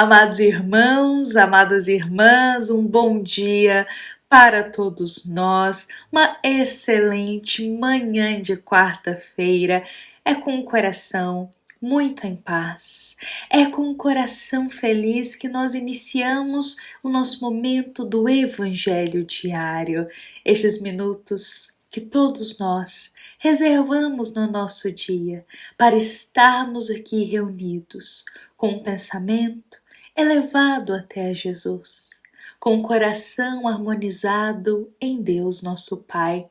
Amados irmãos, amadas irmãs, um bom dia para todos nós, uma excelente manhã de quarta-feira. É com o coração muito em paz, é com o coração feliz que nós iniciamos o nosso momento do Evangelho diário, estes minutos que todos nós reservamos no nosso dia para estarmos aqui reunidos com um pensamento elevado até a Jesus, com o coração harmonizado em Deus nosso Pai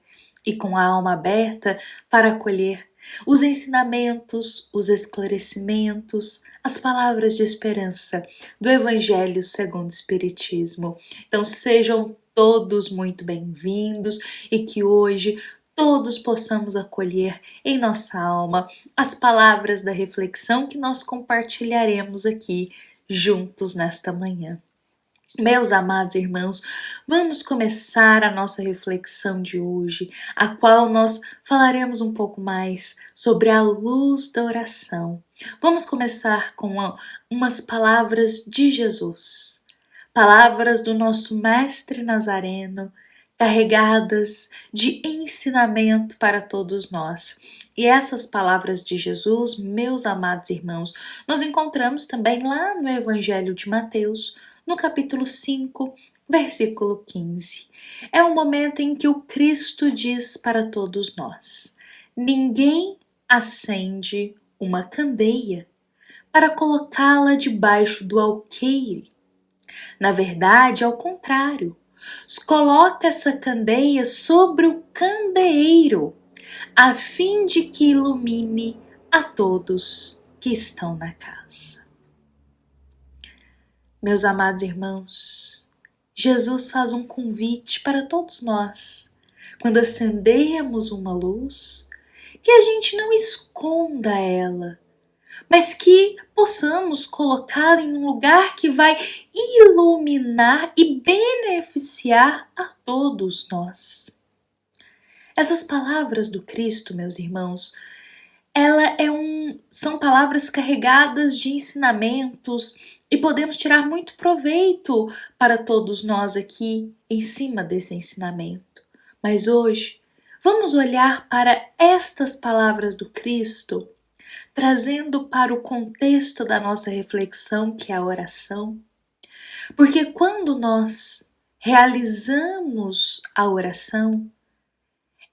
e com a alma aberta para acolher os ensinamentos, os esclarecimentos, as palavras de esperança do Evangelho segundo o Espiritismo. Então sejam todos muito bem-vindos e que hoje todos possamos acolher em nossa alma as palavras da reflexão que nós compartilharemos aqui juntos nesta manhã. Meus amados irmãos, vamos começar a nossa reflexão de hoje, a qual nós falaremos um pouco mais sobre a luz da oração. Vamos começar com umas palavras de Jesus, palavras do nosso Mestre Nazareno, carregadas de ensinamento para todos nós. E essas palavras de Jesus, meus amados irmãos, nós encontramos também lá no Evangelho de Mateus, no capítulo 5, versículo 15. É um momento em que o Cristo diz para todos nós: ninguém acende uma candeia para colocá-la debaixo do alqueire. Na verdade, ao contrário, coloca essa candeia sobre o candeeiro, a fim de que ilumine a todos que estão na casa. Meus amados irmãos, Jesus faz um convite para todos nós, quando acendemos uma luz, que a gente não esconda ela, mas que possamos colocá-la em um lugar que vai iluminar e beneficiar a todos nós. Essas palavras do Cristo, meus irmãos, são palavras carregadas de ensinamentos e podemos tirar muito proveito para todos nós aqui em cima desse ensinamento. Mas hoje, vamos olhar para estas palavras do Cristo, trazendo para o contexto da nossa reflexão, que é a oração. Porque quando nós realizamos a oração,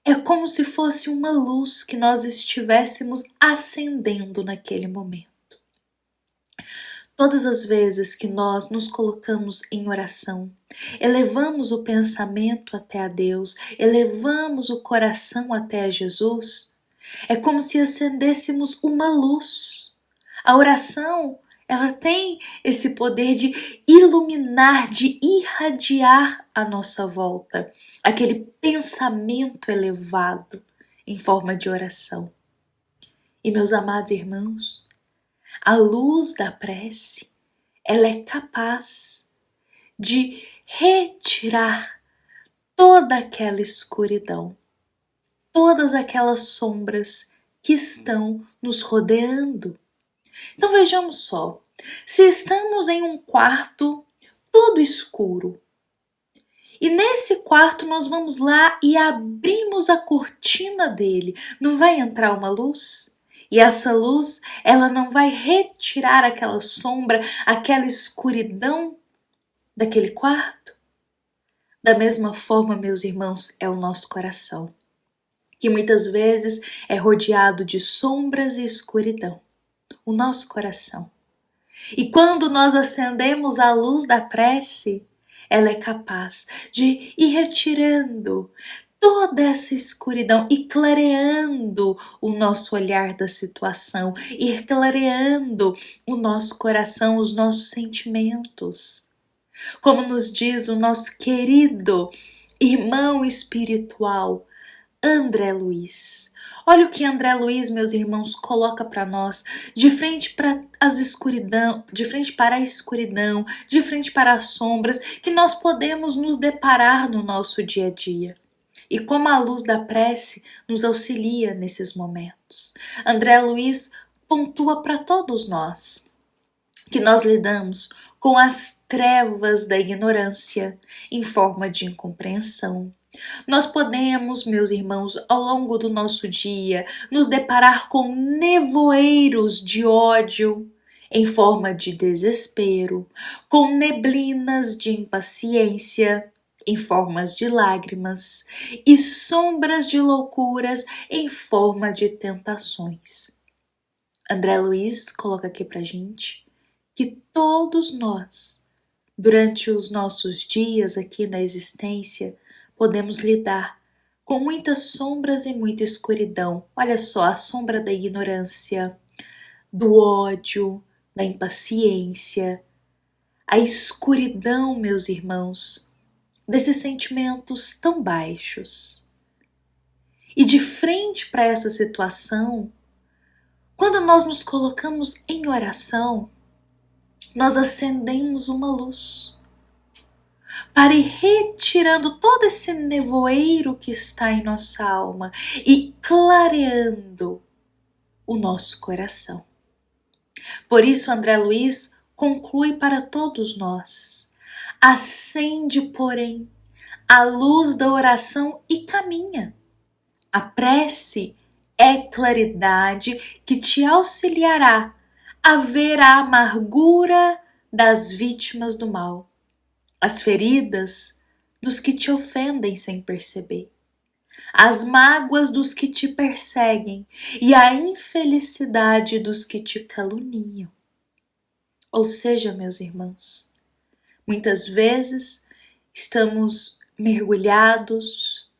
é como se fosse uma luz que nós estivéssemos acendendo naquele momento. Todas as vezes que nós nos colocamos em oração, elevamos o pensamento até a Deus, elevamos o coração até a Jesus, é como se acendêssemos uma luz. A oração, ela tem esse poder de iluminar, de irradiar a nossa volta, aquele pensamento elevado em forma de oração. E meus amados irmãos, a luz da prece, ela é capaz de retirar toda aquela escuridão, todas aquelas sombras que estão nos rodeando. Então vejamos só, se estamos em um quarto todo escuro, e nesse quarto nós vamos lá e abrimos a cortina dele, não vai entrar uma luz? E essa luz, ela não vai retirar aquela sombra, aquela escuridão daquele quarto? Da mesma forma, meus irmãos, é o nosso coração, que muitas vezes é rodeado de sombras e escuridão. O nosso coração. E quando nós acendemos a luz da prece, ela é capaz de ir retirando toda essa escuridão e clareando o nosso olhar da situação, ir clareando o nosso coração, os nossos sentimentos. Como nos diz o nosso querido irmão espiritual, André Luiz. Olha o que André Luiz, meus irmãos, coloca para nós, de frente para a escuridão, de frente para as sombras que nós podemos nos deparar no nosso dia a dia. E como a luz da prece nos auxilia nesses momentos. André Luiz pontua para todos nós: que nós lidamos com as trevas da ignorância em forma de incompreensão. Nós podemos, meus irmãos, ao longo do nosso dia, nos deparar com nevoeiros de ódio em forma de desespero, com neblinas de impaciência em formas de lágrimas e sombras de loucuras em forma de tentações. André Luiz coloca aqui pra gente que todos nós, durante os nossos dias aqui na existência, podemos lidar com muitas sombras e muita escuridão. Olha só, a sombra da ignorância, do ódio, da impaciência, a escuridão, meus irmãos, desses sentimentos tão baixos. E de frente para essa situação, quando nós nos colocamos em oração, nós acendemos uma luz para ir retirando todo esse nevoeiro que está em nossa alma e clareando o nosso coração. Por isso, André Luiz conclui para todos nós: acende, porém, a luz da oração e caminha. A prece é claridade que te auxiliará a ver a amargura das vítimas do mal, as feridas dos que te ofendem sem perceber, as mágoas dos que te perseguem e a infelicidade dos que te caluniam. Ou seja, meus irmãos, muitas vezes estamos mergulhados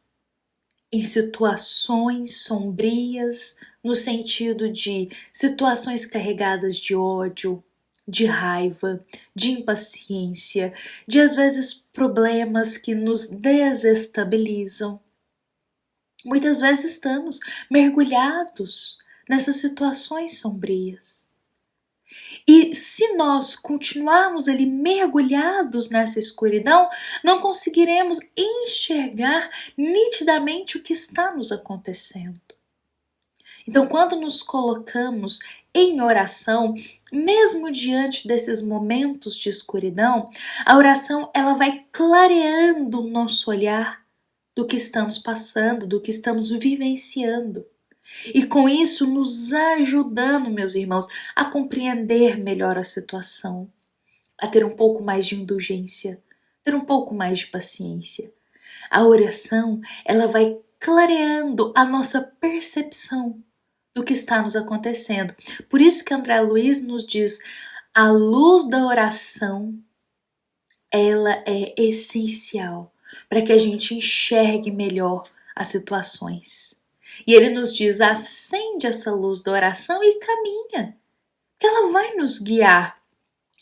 em situações sombrias, no sentido de situações carregadas de ódio, de raiva, de impaciência, de às vezes problemas que nos desestabilizam. Muitas vezes estamos mergulhados nessas situações sombrias. E se nós continuarmos ali mergulhados nessa escuridão, não conseguiremos enxergar nitidamente o que está nos acontecendo. Então, quando nos colocamos em oração, mesmo diante desses momentos de escuridão, a oração ela vai clareando o nosso olhar do que estamos passando, do que estamos vivenciando. E com isso nos ajudando, meus irmãos, a compreender melhor a situação, a ter um pouco mais de indulgência, ter um pouco mais de paciência. A oração, ela vai clareando a nossa percepção do que está nos acontecendo. Por isso que André Luiz nos diz: a luz da oração, ela é essencial para que a gente enxergue melhor as situações. E ele nos diz: acende essa luz da oração e caminha, que ela vai nos guiar.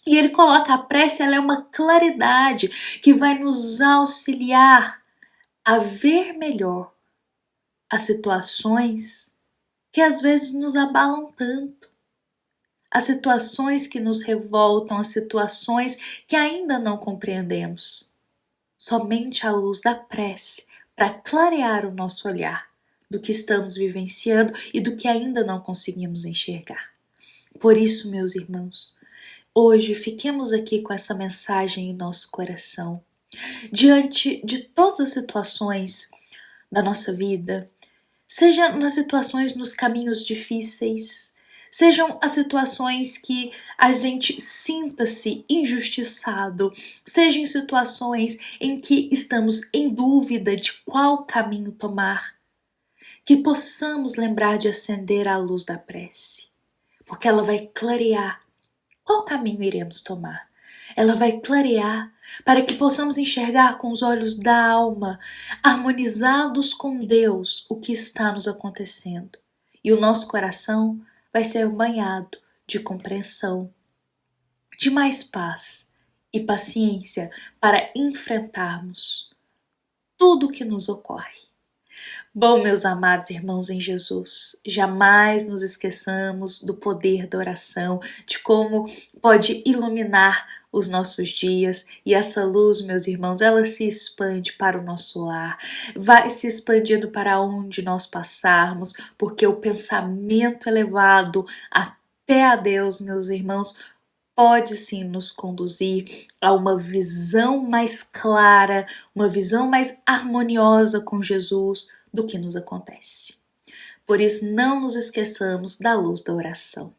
E ele coloca a prece, ela é uma claridade que vai nos auxiliar a ver melhor as situações que às vezes nos abalam tanto, as situações que nos revoltam, as situações que ainda não compreendemos. Somente a luz da prece para clarear o nosso olhar do que estamos vivenciando e do que ainda não conseguimos enxergar. Por isso, meus irmãos, hoje fiquemos aqui com essa mensagem em nosso coração. Diante de todas as situações da nossa vida, seja nas situações nos caminhos difíceis, sejam as situações que a gente sinta-se injustiçado, sejam situações em que estamos em dúvida de qual caminho tomar, que possamos lembrar de acender a luz da prece, porque ela vai clarear qual caminho iremos tomar. Ela vai clarear para que possamos enxergar com os olhos da alma, harmonizados com Deus, o que está nos acontecendo. E o nosso coração vai ser banhado de compreensão, de mais paz e paciência para enfrentarmos tudo o que nos ocorre. Bom, meus amados irmãos em Jesus, jamais nos esqueçamos do poder da oração, de como pode iluminar os nossos dias, e essa luz, meus irmãos, ela se expande para o nosso lar, vai se expandindo para onde nós passarmos, porque o pensamento elevado até a Deus, meus irmãos, pode sim nos conduzir a uma visão mais clara, uma visão mais harmoniosa com Jesus do que nos acontece. Por isso, não nos esqueçamos da luz da oração.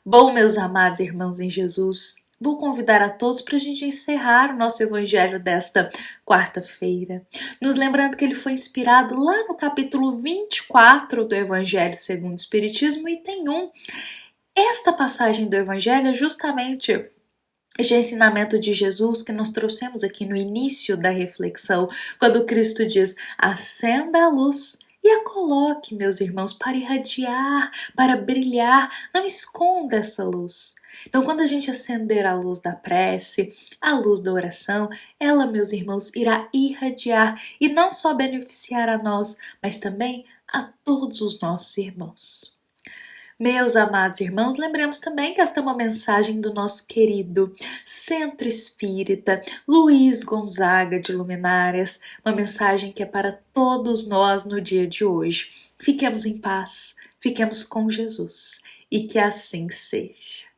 Bom, meus amados irmãos em Jesus, vou convidar a todos para a gente encerrar o nosso evangelho desta quarta-feira, nos lembrando que ele foi inspirado lá no capítulo 24 do Evangelho segundo o Espiritismo, item 1. Esta passagem do evangelho é justamente este ensinamento de Jesus que nós trouxemos aqui no início da reflexão, quando Cristo diz: acenda a luz e a coloque, meus irmãos, para irradiar, para brilhar, não esconda essa luz. Então, quando a gente acender a luz da prece, a luz da oração, ela, meus irmãos, irá irradiar e não só beneficiar a nós, mas também a todos os nossos irmãos. Meus amados irmãos, lembremos também que esta é uma mensagem do nosso querido Centro Espírita Luiz Gonzaga de Luminárias, uma mensagem que é para todos nós no dia de hoje. Fiquemos em paz, fiquemos com Jesus e que assim seja.